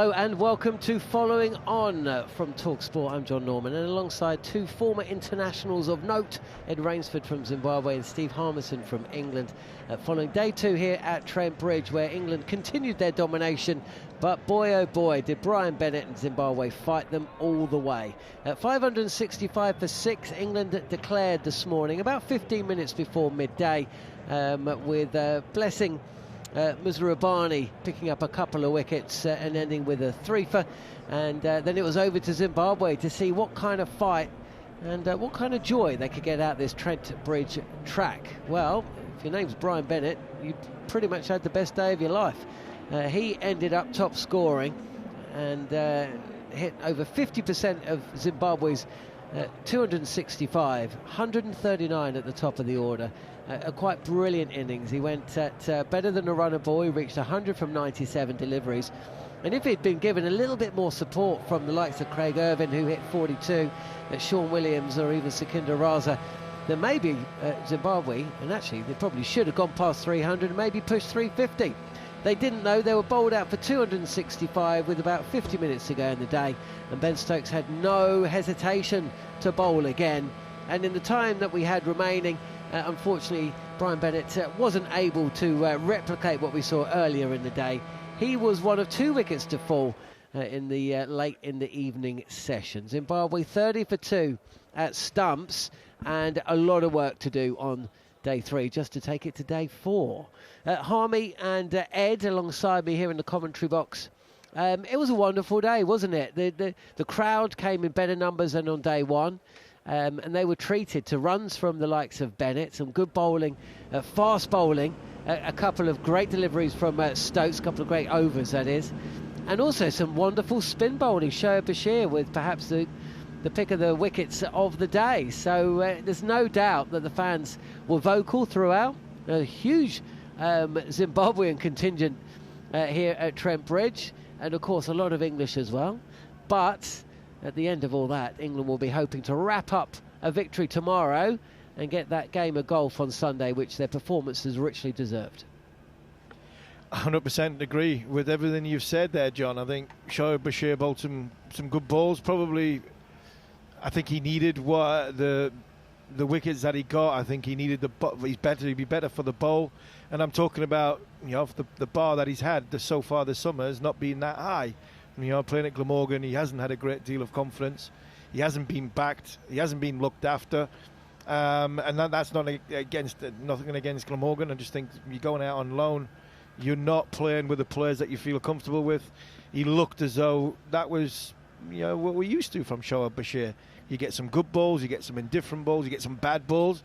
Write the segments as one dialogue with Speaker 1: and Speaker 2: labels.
Speaker 1: Hello and welcome to Following On from talkSPORT. I'm Jon Norman, and alongside two former internationals of note, Ed Rainsford from Zimbabwe and Steve Harmison from England, following day two here at Trent Bridge, where England continued their domination, but boy oh boy did Brian Bennett and Zimbabwe fight them all the way. At 565 for 6, England declared this morning about 15 minutes before midday, with Blessing Muzarabani picking up a couple of wickets and ending with a 3-for, and then it was over to Zimbabwe to see what kind of fight and what kind of joy they could get out this Trent Bridge track. Well, if your name's Brian Bennett, you pretty much had the best day of your life. He ended up top scoring and hit over 50% of Zimbabwe's 265, 139 at the top of the order. A quite brilliant innings. He went at better than a runner ball. He reached 100 from 97 deliveries. And if he'd been given a little bit more support from the likes of Craig Irvine, who hit 42, Sean Williams or even Sekinder Raza, then maybe Zimbabwe, and actually they probably should have gone past 300 and maybe pushed 350. They didn't know. They were bowled out for 265 with about 50 minutes to go in the day, and Ben Stokes had no hesitation to bowl again. And in the time that we had remaining, unfortunately, Brian Bennett wasn't able to replicate what we saw earlier in the day. He was one of 2 wickets to fall in the late in the evening session. Zimbabwe 30 for 2 at stumps, and a lot of work to do on day 3 just to take it to day 4. Harmy and Ed alongside me here in the commentary box. It was a wonderful day, wasn't it? The crowd came in better numbers than on day 1. And they were treated to runs from the likes of Bennett, some good bowling, fast bowling, a couple of great deliveries from Stokes, a couple of great overs, that is, and also some wonderful spin bowling. Shoaib Bashir with perhaps the pick of the wickets of the day. So there's no doubt that the fans were vocal throughout. A huge Zimbabwean contingent here at Trent Bridge, and of course a lot of English as well. But at the end of all that, England will be hoping to wrap up a victory tomorrow and get that game of golf on Sunday, which their performances richly deserved.
Speaker 2: 100% agree with everything you've said there, John. I think Shoaib Bashir bowled some good balls. Probably, I think he needed the wickets that he got. I think he needed he'd be better for the bowl. And I'm talking about, the bar that he's had so far this summer has not been that high. Playing at Glamorgan, he hasn't had a great deal of confidence. He hasn't been backed. He hasn't been looked after. And that's not nothing against Glamorgan. I just think you're going out on loan. You're not playing with the players that you feel comfortable with. He looked as though that was, what we're used to from Shoaib Bashir. You get some good balls, you get some indifferent balls, you get some bad balls.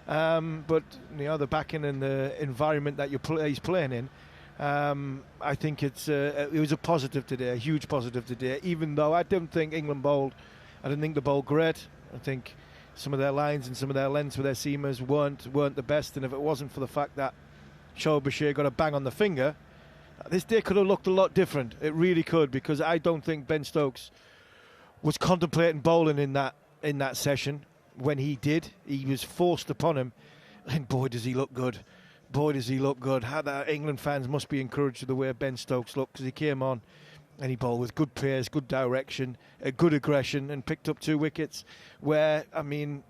Speaker 2: But the backing and the environment that he's playing in, I think it was a positive today, a huge positive today, even though I don't think England bowled. I didn't think they bowled great. I think some of their lines and some of their lengths with their seamers weren't the best, and if it wasn't for the fact that Shoaib Bashir got a bang on the finger, this day could have looked a lot different. It really could, because I don't think Ben Stokes was contemplating bowling in that session. When he did, he was forced upon him, and boy does he look good. Boy, does he look good. How the England fans must be encouraged with the way Ben Stokes looked, because he came on and he bowled with good pace, good direction, good aggression, and picked up 2 wickets where, I mean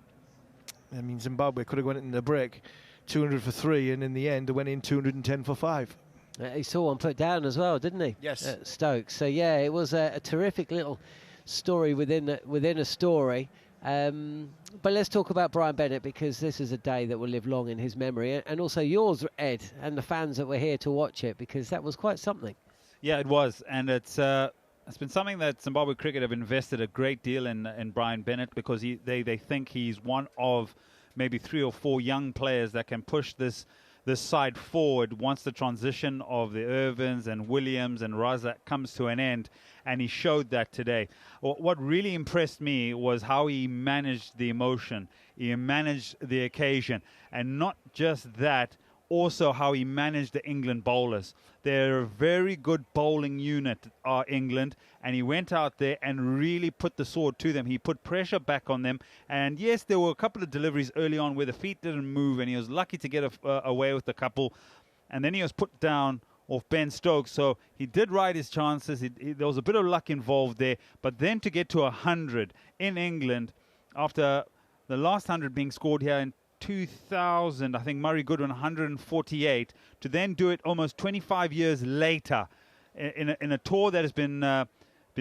Speaker 2: Zimbabwe could have went in the break 200 for 3, and in the end they went in 210 for 5.
Speaker 1: He saw one put down as well, didn't he?
Speaker 2: Yes.
Speaker 1: Stokes. So yeah, it was a terrific little story within a story. But let's talk about Brian Bennett, because this is a day that will live long in his memory, and also yours, Ed, and the fans that were here to watch it, because that was quite something.
Speaker 3: Yeah, it was, and it's been something that Zimbabwe cricket have invested a great deal in Brian Bennett, because they think he's one of maybe 3 or 4 young players that can push this side forward once the transition of the Irvins and Williams and Raza comes to an end, and he showed that today. What really impressed me was how he managed the emotion, he managed the occasion, and not just that, also how he managed the England bowlers. They're a very good bowling unit, England, and he went out there and really put the sword to them. He put pressure back on them, and yes, there were a couple of deliveries early on where the feet didn't move, and he was lucky to get away with a couple, and then he was put down off Ben Stokes. So he did ride his chances. There was a bit of luck involved there. But then to get to 100 in England after the last 100 being scored here in 2000, I think Murray Goodwin 148, to then do it almost 25 years later in a tour that has been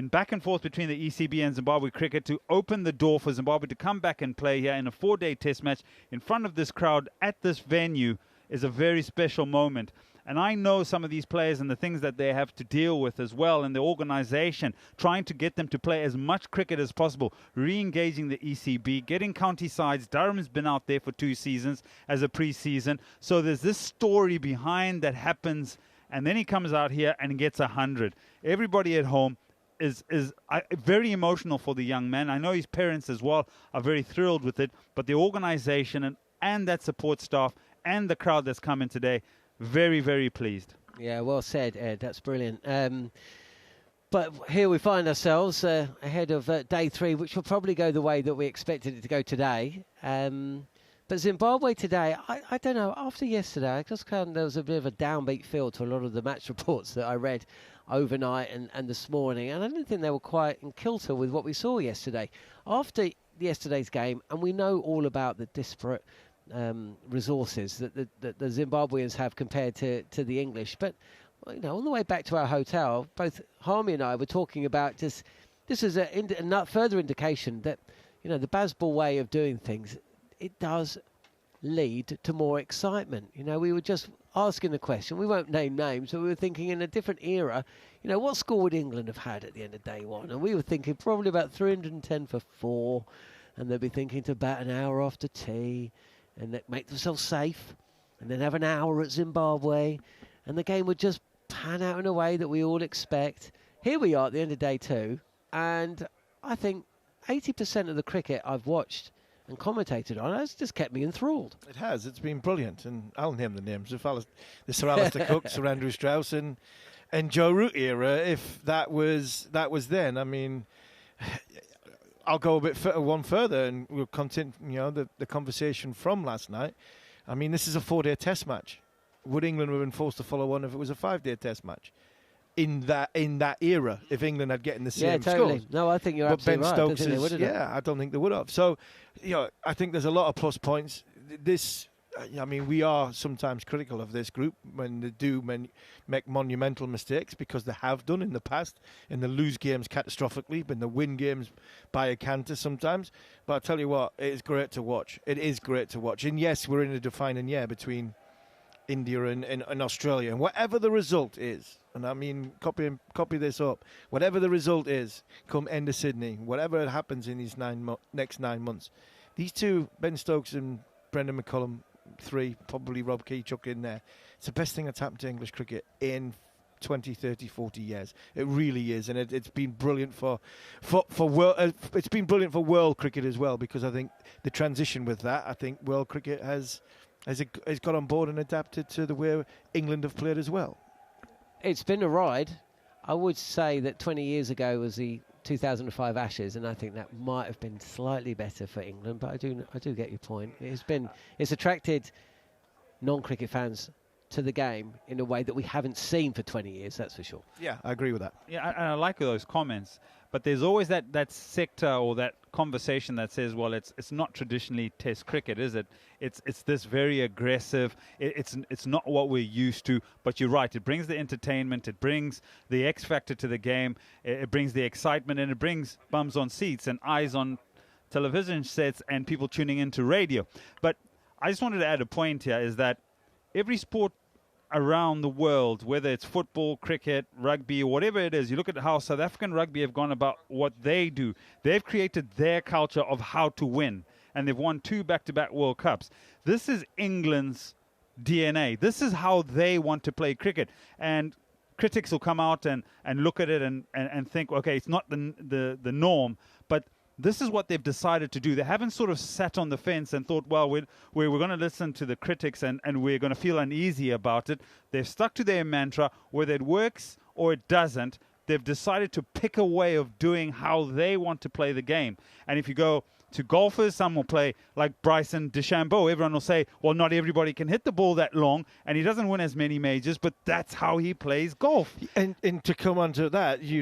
Speaker 3: back and forth between the ECB and Zimbabwe cricket, to open the door for Zimbabwe to come back and play here in a 4-day test match in front of this crowd at this venue is a very special moment. And I know some of these players and the things that they have to deal with as well, and the organisation trying to get them to play as much cricket as possible, re-engaging the ECB, getting county sides. Durham's been out there for 2 seasons as a pre-season. So there's this story behind that happens, and then he comes out here and gets 100. Everybody at home is very emotional for the young man. I know his parents as well are very thrilled with it, but the organisation and that support staff and the crowd that's come in today, very, very pleased.
Speaker 1: Yeah, well said, Ed. That's brilliant. But here we find ourselves ahead of day 3, which will probably go the way that we expected it to go today. But Zimbabwe today, I don't know, after yesterday, I just found there was a bit of a downbeat feel to a lot of the match reports that I read overnight and this morning. And I didn't think they were quite in kilter with what we saw yesterday. After yesterday's game, and we know all about the disparate resources that the Zimbabweans have compared to the English. But, you know, on the way back to our hotel, both Harmy and I were talking about this is a further indication that, you know, the Bazball way of doing things, it does lead to more excitement. You know, we were just asking the question, we won't name names, but we were thinking in a different era, you know, what score would England have had at the end of day 1? And we were thinking probably about 310 for 4, and they'd be thinking to bat an hour after tea, and make themselves safe, and then have an hour at Zimbabwe, and the game would just pan out in a way that we all expect. Here we are at the end of day 2, and I think 80% of the cricket I've watched and commentated on has just kept me enthralled.
Speaker 2: It has. It's been the and I'll name the names. The Sir Alistair Cook, Sir Andrew Strauss, and Joe Root era. If that was then, I mean, I'll go a bit one further, and we'll continue. You know, the conversation from last night. I mean, this is a 4-day Test match. Would England have been forced to follow one if it was a 5-day Test match? In that era, if England had getting the same
Speaker 1: totally.
Speaker 2: scores.
Speaker 1: No, I think you're absolutely right.
Speaker 2: Ben Stokes I don't think they would have. So, you know, I think there's a lot of plus points. I mean, we are sometimes critical of this group when they do make monumental mistakes, because they have done in the past, and they lose games catastrophically, but they win games by a canter sometimes. But I'll tell you what, it is great to watch. It is great to watch. And yes, we're in a defining year between India and Australia, and whatever the result is, and I mean, copy this up, whatever the result is, come end of Sydney, whatever happens in these next 9 months, these two, Ben Stokes and Brendan McCullum, 3, probably Rob Key chuck in there, it's the best thing that's happened to English cricket in 20, 30, 40 years. It really is, and it's been brilliant for world. It's been brilliant for world cricket as well, because I think the transition with that, I think world cricket has got on board and adapted to the way England have played as well.
Speaker 1: It's been a ride. I would say that 20 years ago was the 2005 Ashes, and I think that might have been slightly better for England, but I do get your point. It's attracted non-cricket fans to the game in a way that we haven't seen for 20 years, that's for sure.
Speaker 2: Yeah, I agree with that.
Speaker 3: Yeah, and I like those comments, but there's always that sector or that conversation that says, well, it's not traditionally Test cricket, is it? It's this very aggressive. It's not what we're used to. But you're right. It brings the entertainment. It brings the X factor to the game. It brings the excitement, and it brings bums on seats and eyes on television sets and people tuning into radio. But I just wanted to add a point here: is that every sport around the world, whether it's football, cricket, rugby, or whatever it is, you look at how South African rugby have gone about what they do. They've created their culture of how to win, and they've won 2 back-to-back World Cups. This is England's DNA. This is how they want to play cricket. And critics will come out and look at it and think, okay, it's not the norm, but this is what they've decided to do. They haven't sort of sat on the fence and thought, well, we're going to listen to the critics and we're going to feel uneasy about it. They've stuck to their mantra. Whether it works or it doesn't, they've decided to pick a way of doing how they want to play the game. And if you go to golfers, some will play like Bryson DeChambeau. Everyone will say, well, not everybody can hit the ball that long, and he doesn't win as many majors, but that's how he plays golf.
Speaker 2: And to come on to that, you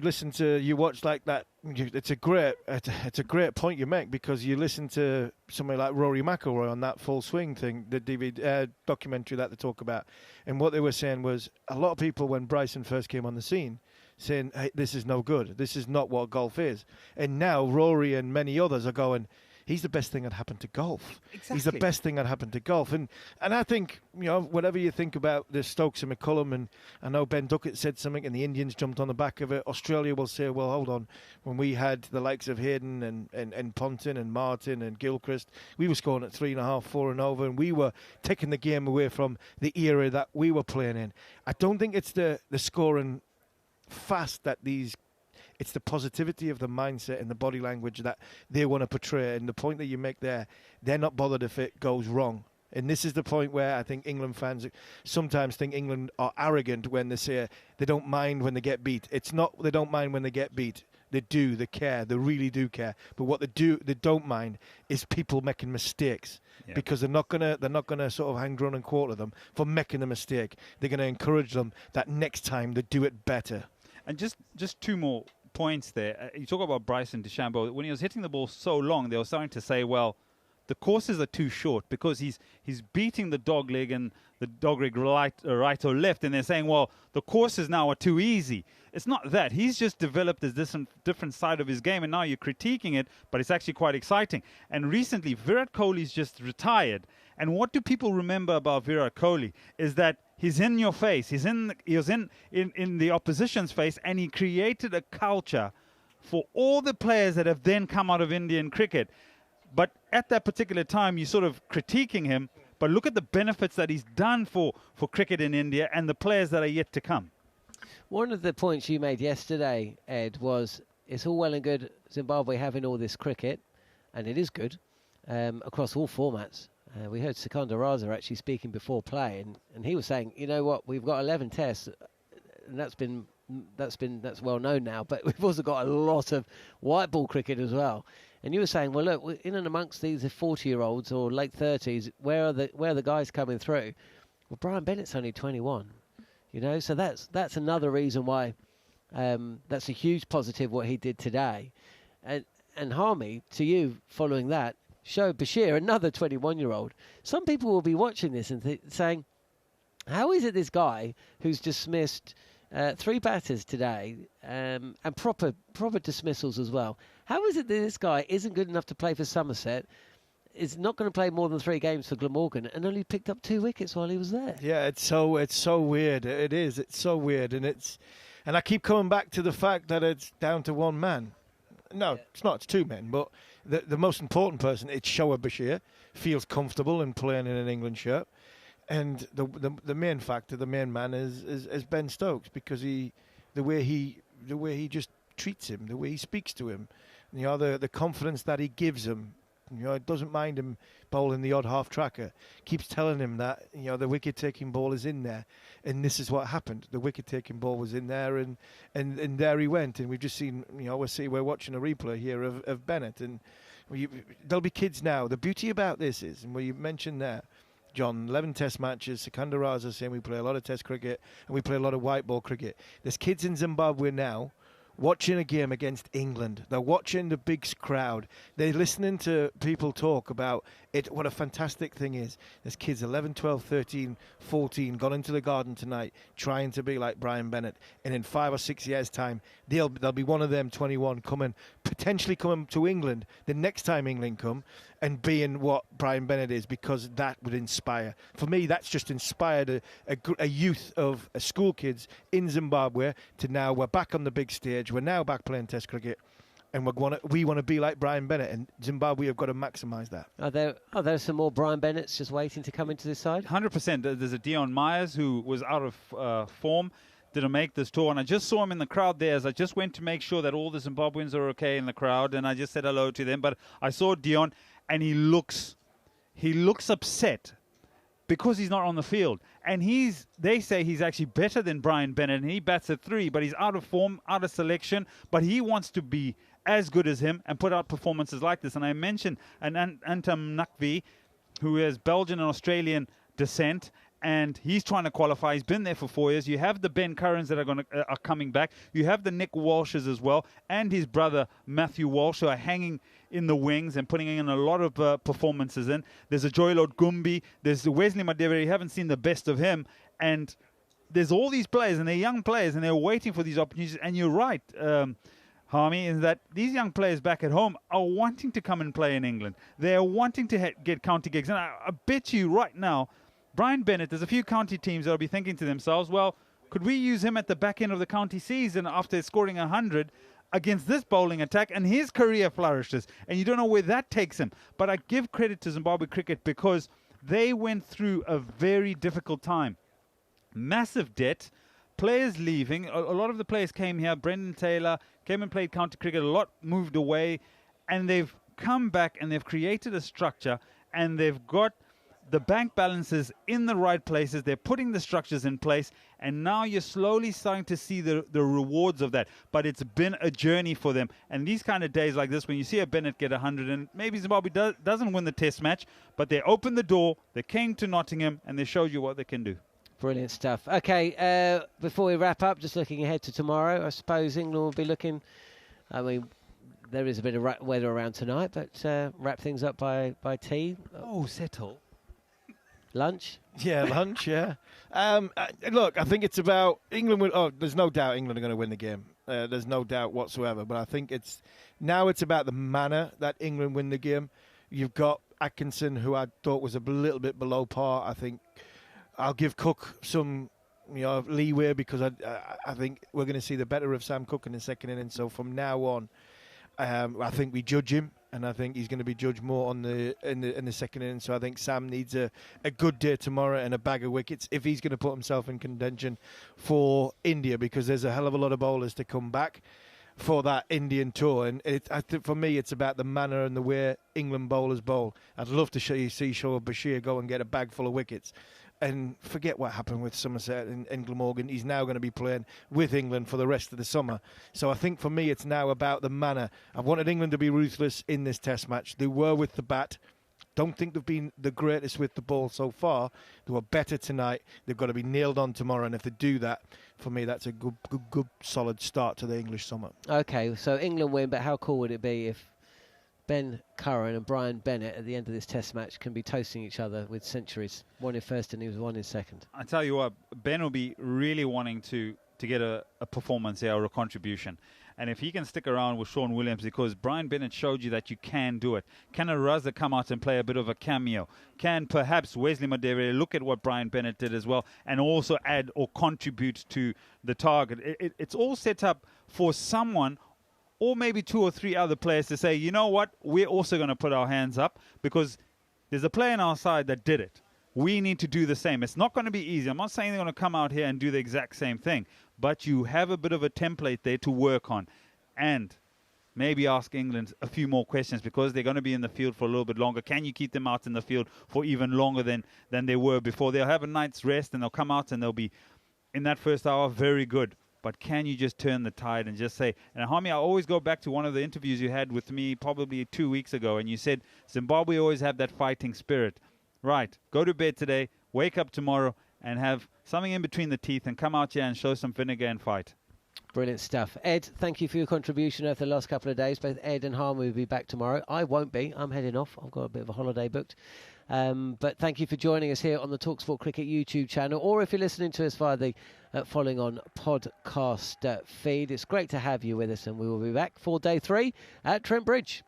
Speaker 2: watch like that. It's a great point you make, because you listen to somebody like Rory McIlroy on that Full Swing thing, the DVD documentary that they talk about, and what they were saying was a lot of people, when Bryson first came on the scene, saying, hey, this is no good. This is not what golf is. And now Rory and many others are going, he's the best thing that happened to golf.
Speaker 3: Exactly.
Speaker 2: He's the best thing that happened to golf. And I think, whatever you think about the Stokes and McCullum, and I know Ben Duckett said something and the Indians jumped on the back of it. Australia will say, well, hold on. When we had the likes of Hayden and Ponting and Martin and Gilchrist, we were scoring at 3.5, 4 and over, and we were taking the game away from the era that we were playing in. I don't think it's the scoring fast that it's the positivity of the mindset and the body language that they want to portray. And the point that you make there, they're not bothered if it goes wrong. And this is the point where I think England fans sometimes think England are arrogant when they say they don't mind when they get beat. It's not they don't mind when they get beat. They do, they care, they really do care. But what they don't mind is people making mistakes. Yeah. Because they're not gonna sort of hang drum and quarter them for making a mistake. They're gonna encourage them that next time they do it better.
Speaker 3: And just two more points there. You talk about Bryson DeChambeau. When he was hitting the ball so long, they were starting to say, well, the courses are too short, because he's beating the dog leg and the dog leg right or left, and they're saying, well, the courses now are too easy. It's not that. He's just developed this different side of his game, and now you're critiquing it, but it's actually quite exciting. And recently, Virat Kohli's just retired. And what do people remember about Virat Kohli is that he's in your face. He was in the opposition's face, and he created a culture for all the players that have then come out of Indian cricket. But at that particular time, you're sort of critiquing him. But look at the benefits that he's done for cricket in India and the players that are yet to come.
Speaker 1: One of the points you made yesterday, Ed, was it's all well and good Zimbabwe having all this cricket, and it is good, across all formats. We heard Sikandar Raza actually speaking before play, and he was saying, you know what, we've got 11 tests, and that's well known now, but we've also got a lot of white ball cricket as well. And you were saying, well, look, in and amongst these 40-year-olds or late 30s, where are the guys coming through? Well, Brian Bennett's only 21, so that's another reason why that's a huge positive what he did today. And Harmy, to you, following that, Shoaib Bashir, another 21-year-old. Some people will be watching this and saying, how is it this guy who's dismissed 3 batters today, and proper dismissals as well, how is it that this guy isn't good enough to play for Somerset, is not going to play more than 3 games for Glamorgan, and only picked up 2 wickets while he was there? Yeah,
Speaker 2: it's so weird. It is. It's so weird, and I keep coming back to the fact that it's down to one man. No, it's not. It's 2 men, but the most important person, it's Shoaib Bashir, feels comfortable in playing in an England shirt. And the main factor, the main man is Ben Stokes, because the way he just treats him, the way he speaks to him, the confidence that he gives him. It doesn't mind him bowling the odd half tracker. Keeps telling him that the wicket taking ball is in there, and this is what happened. The wicket taking ball was in there, and there he went. And we've just seen, we're watching a replay here of Bennett, and there'll be kids now. The beauty about this is, and where you mentioned there, John, 11 test matches, Sikandar Raza saying we play a lot of test cricket and we play a lot of white ball cricket. There's kids in Zimbabwe now watching a game against England. They're watching the big crowd. They're listening to people talk about it, what a fantastic thing is. There's kids 11, 12, 13, 14 gone into the garden tonight trying to be like Brian Bennett. And in 5 or 6 years' time, they'll be one of them 21 potentially coming to England the next time England come, and being what Brian Bennett is, because that would inspire. For me, that's just inspired a youth of school kids in Zimbabwe to now we're back on the big stage. We're now back playing test cricket, and we want to be like Brian Bennett, and Zimbabwe have got to maximise that.
Speaker 1: Are there some more Brian Bennetts just waiting to come into this side?
Speaker 3: 100%. There's a Dion Myers who was out of form, didn't make this tour, and I just saw him in the crowd there as I just went to make sure that all the Zimbabweans are okay in the crowd, and I just said hello to them. But I saw Dion, and he looks upset because he's not on the field. And they say he's actually better than Brian Bennett, and he bats at 3, but he's out of form, out of selection, but he wants to be as good as him and put out performances like this. And I mentioned Antam Nakvi, who has Belgian and Australian descent, and he's trying to qualify. He's been there for 4 years. You have the Ben Currans that are coming back. You have the Nick Walshes as well, and his brother Matthew Walsh, who are hanging in the wings and putting in a lot of performances in. There's a Joylord Gumbi. There's Wesley Madere. You haven't seen the best of him. And there's all these players, and they're young players, and they're waiting for these opportunities. And you're right, Harmy, is that these young players back at home are wanting to come and play in England. They're wanting to get county gigs. And I bet you right now, Brian Bennett, there's a few county teams that will be thinking to themselves, well, could we use him at the back end of the county season after scoring 100 against this bowling attack? And his career flourishes, and you don't know where that takes him. But I give credit to Zimbabwe cricket because they went through a very difficult time. Massive debt, players leaving. A lot of the players came here. Brendan Taylor came and played county cricket. A lot moved away, and they've come back and they've created a structure, and they've got the bank balances in the right places. They're putting the structures in place, and now you're slowly starting to see the rewards of that. But it's been a journey for them. And these kind of days like this, when you see a Bennett get 100, and maybe Zimbabwe doesn't win the test match, but they opened the door, they came to Nottingham, and they showed you what they can do.
Speaker 1: Brilliant stuff. Okay, before we wrap up, just looking ahead to tomorrow, I suppose England will be looking, I mean, there is a bit of weather around tonight, but wrap things up by tea.
Speaker 3: Oh, settle.
Speaker 1: Lunch?
Speaker 2: Yeah, lunch, yeah. Look, I think it's about England. There's no doubt England are going to win the game. There's no doubt whatsoever. But I think it's about the manner that England win the game. You've got Atkinson, who I thought was a little bit below par. I think I'll give Cook some leeway because I think we're going to see the better of Sam Cook in the second innings. So from now on, I think we judge him. And I think he's going to be judged more in the second innings. So I think Sam needs a good day tomorrow and a bag of wickets if he's going to put himself in contention for India, because there's a hell of a lot of bowlers to come back for that Indian tour. And I think for me, it's about the manner and the way England bowlers bowl. I'd love to see Shoaib Bashir go and get a bag full of wickets. And forget what happened with Somerset and Glamorgan. He's now going to be playing with England for the rest of the summer. So I think for me it's now about the manner. I wanted England to be ruthless in this test match. They were with the bat. Don't think they've been the greatest with the ball so far. They were better tonight. They've got to be nailed on tomorrow. And if they do that, for me, that's a good solid start to the English summer. Okay, so England win, but how cool would it be if Ben Curran and Brian Bennett at the end of this test match can be toasting each other with centuries, one in first and he was one in second? I tell you what, Ben will be really wanting to get a performance here or a contribution. And if he can stick around with Sean Williams, because Brian Bennett showed you that you can do it. Can a Raza come out and play a bit of a cameo? Can perhaps Wesley Madere look at what Brian Bennett did as well and also add or contribute to the target? It's all set up for someone or maybe 2 or 3 other players to say, you know what, we're also going to put our hands up because there's a player on our side that did it. We need to do the same. It's not going to be easy. I'm not saying they're going to come out here and do the exact same thing, but you have a bit of a template there to work on. And maybe ask England a few more questions because they're going to be in the field for a little bit longer. Can you keep them out in the field for even longer than they were before? They'll have a night's rest and they'll come out and they'll be, in that first hour, very good. But can you just turn the tide and just say, and Hami, I always go back to one of the interviews you had with me probably 2 weeks ago, and you said Zimbabwe always have that fighting spirit. Right, go to bed today, wake up tomorrow, and have something in between the teeth and come out here and show some vinegar and fight. Brilliant stuff. Ed, thank you for your contribution over the last couple of days. Both Ed and Harm will be back tomorrow. I won't be. I'm heading off. I've got a bit of a holiday booked. But thank you for joining us here on the talkSPORT Cricket YouTube channel, or if you're listening to us via the following on podcast feed. It's great to have you with us, and we will be back for day 3 at Trent Bridge.